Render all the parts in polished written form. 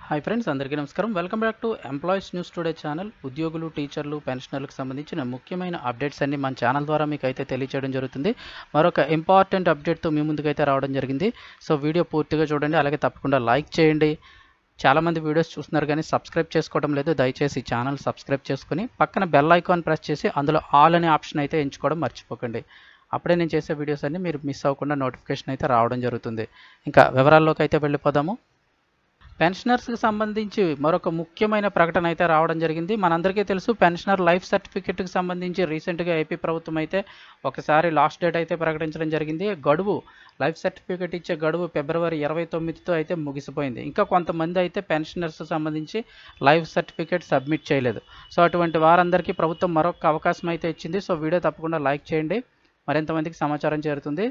Hi friends, అందరికీ నమస్కారం. Welcome back to employees news today channel. ఉద్యోగులు, టీచర్లు, పెన్షనర్లకు సంబంధించిన ముఖ్యమైన అప్డేట్స్ అన్ని మన ఛానల్ ద్వారా మీకు అయితే తెలియజేయడం జరుగుతుంది. మరొక ఇంపార్టెంట్ అప్డేట్తో మీ ముందుకైతే రావడం జరిగింది. సో వీడియో పూర్తిగా చూడండి, అలాగే తప్పకుండా లైక్ చేయండి. చాలామంది వీడియోస్ చూస్తున్నారు కానీ సబ్స్క్రైబ్ చేసుకోవడం లేదు. దయచేసి ఛానల్ సబ్స్క్రైబ్ చేసుకుని పక్కన బెల్ ఐకాన్ ప్రెస్ చేసి అందులో ఆల్ అనే ఆప్షన్ అయితే ఎంచుకోవడం మర్చిపోకండి. అప్పుడే నేను చేసే వీడియోస్ అన్ని మీరు మిస్ అవ్వకుండా నోటిఫికేషన్ అయితే రావడం జరుగుతుంది. ఇంకా వివరాల్లోకి అయితే వెళ్ళిపోదాము. పెన్షనర్స్కి సంబంధించి మరొక ముఖ్యమైన ప్రకటన అయితే రావడం జరిగింది. మనందరికీ తెలుసు, పెన్షనర్ లైఫ్ సర్టిఫికెట్కి సంబంధించి రీసెంట్గా ఏపీ ప్రభుత్వం అయితే ఒకసారి లాస్ట్ డేట్ అయితే ప్రకటించడం జరిగింది. గడువు లైఫ్ సర్టిఫికెట్ ఇచ్చే గడువు ఫిబ్రవరి 29తో అయితే ముగిసిపోయింది. ఇంకా కొంతమంది అయితే పెన్షనర్స్ సంబంధించి లైఫ్ సర్టిఫికెట్ సబ్మిట్ చేయలేదు. సో అటువంటి వారందరికీ ప్రభుత్వం మరొక అవకాశం అయితే ఇచ్చింది. సో వీడియో తప్పకుండా లైక్ చేయండి, మరింతమందికి సమాచారం చేరుతుంది.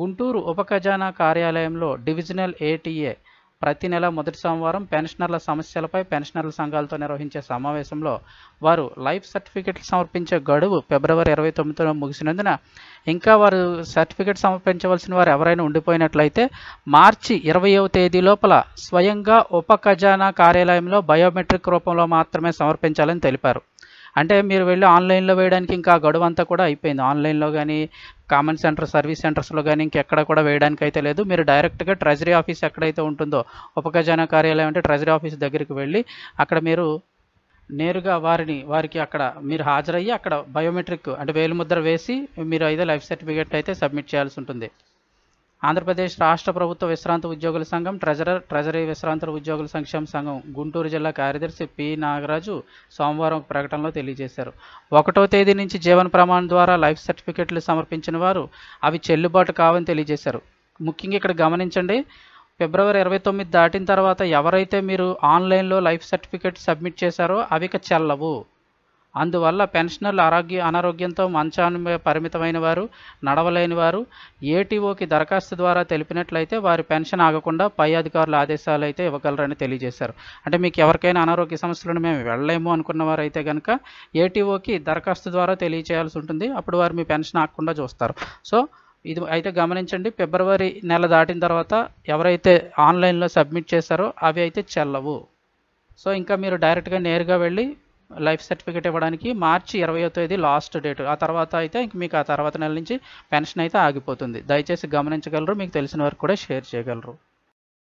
గుంటూరు ఉప ఖజానా కార్యాలయంలో డివిజనల్ ఏటీఏ ప్రతి నెల మొదటి సోమవారం పెన్షనర్ల సమస్యలపై పెన్షనర్ల సంఘాలతో నిర్వహించే సమావేశంలో వారు లైఫ్ సర్టిఫికెట్లు సమర్పించే గడువు ఫిబ్రవరి 29తో ముగిసినందున ఇంకా వారు సర్టిఫికెట్ సమర్పించవలసిన వారు ఎవరైనా ఉండిపోయినట్లయితే మార్చి 20వ తేదీ లోపల స్వయంగా ఉప ఖజానా కార్యాలయంలో బయోమెట్రిక్ రూపంలో మాత్రమే సమర్పించాలని తెలిపారు. అంటే మీరు వెళ్ళి ఆన్లైన్లో వేయడానికి ఇంకా గడువు అంతా కూడా అయిపోయింది. ఆన్లైన్లో కానీ కామన్ సెంటర్, సర్వీస్ సెంటర్స్లో కానీ ఇంకెక్కడ కూడా వేయడానికి అయితే లేదు. మీరు డైరెక్ట్గా ట్రెజరీ ఆఫీస్ ఎక్కడైతే ఉంటుందో, ఉప ఖజానా కార్యాలయం అంటే ట్రెజరీ ఆఫీస్ దగ్గరికి వెళ్ళి అక్కడ మీరు నేరుగా వారికి అక్కడ మీరు హాజరయ్యి అక్కడ బయోమెట్రిక్ అంటే వేలిముద్ర వేసి మీరు అయితే లైఫ్ సర్టిఫికేట్ అయితే సబ్మిట్ చేయాల్సి ఉంటుంది. ఆంధ్రప్రదేశ్ రాష్ట్ర ప్రభుత్వ విశ్రాంత ఉద్యోగుల సంఘం ట్రెజరీ విశ్రాంత ఉద్యోగుల సంక్షేమ సంఘం గుంటూరు జిల్లా కార్యదర్శి పి నాగరాజు సోమవారం ప్రకటనలో తెలియజేశారు. 1వ తేదీ నుంచి జీవన ప్రమాణం ద్వారా లైఫ్ సర్టిఫికెట్లు సమర్పించిన వారు అవి చెల్లుబాటు కావని తెలియజేశారు. ముఖ్యంగా ఇక్కడ గమనించండి, ఫిబ్రవరి 29 దాటిన తర్వాత ఎవరైతే మీరు ఆన్లైన్లో లైఫ్ సర్టిఫికెట్ సబ్మిట్ చేశారో అవి ఇక చెల్లవు. అందువల్ల పెన్షనర్లు అనారోగ్యంతో మంచానికి పరిమితమైన వారు, నడవలేని వారు ఏటీఓకి దరఖాస్తు ద్వారా తెలిపినట్లయితే వారి పెన్షన్ ఆగకుండా పై అధికారుల ఆదేశాలు అయితే ఇవ్వగలరని తెలియజేశారు. అంటే మీకు ఎవరికైనా అనారోగ్య సమస్యలను మేము వెళ్ళలేము అనుకున్న వారు అయితే కనుక ఏటీఓకి దరఖాస్తు ద్వారా తెలియచేయాల్సి ఉంటుంది. అప్పుడు వారు మీ పెన్షన్ ఆగకుండా చూస్తారు. సో ఇది అయితే గమనించండి, ఫిబ్రవరి నెల దాటిన తర్వాత ఎవరైతే ఆన్లైన్లో సబ్మిట్ చేశారో అవి అయితే చెల్లవు. సో ఇంకా మీరు డైరెక్ట్గా నేరుగా వెళ్ళి లైఫ్ సర్టిఫికేట్ ఇవ్వడానికి మార్చి 20వ తేదీ లాస్ట్ డేట్. ఆ తర్వాత అయితే ఇంక మీకు ఆ తర్వాత నెల నుంచి పెన్షన్ అయితే ఆగిపోతుంది. దయచేసి గమనించగలరు, మీకు తెలిసిన వారికి కూడా షేర్ చేయగలరు.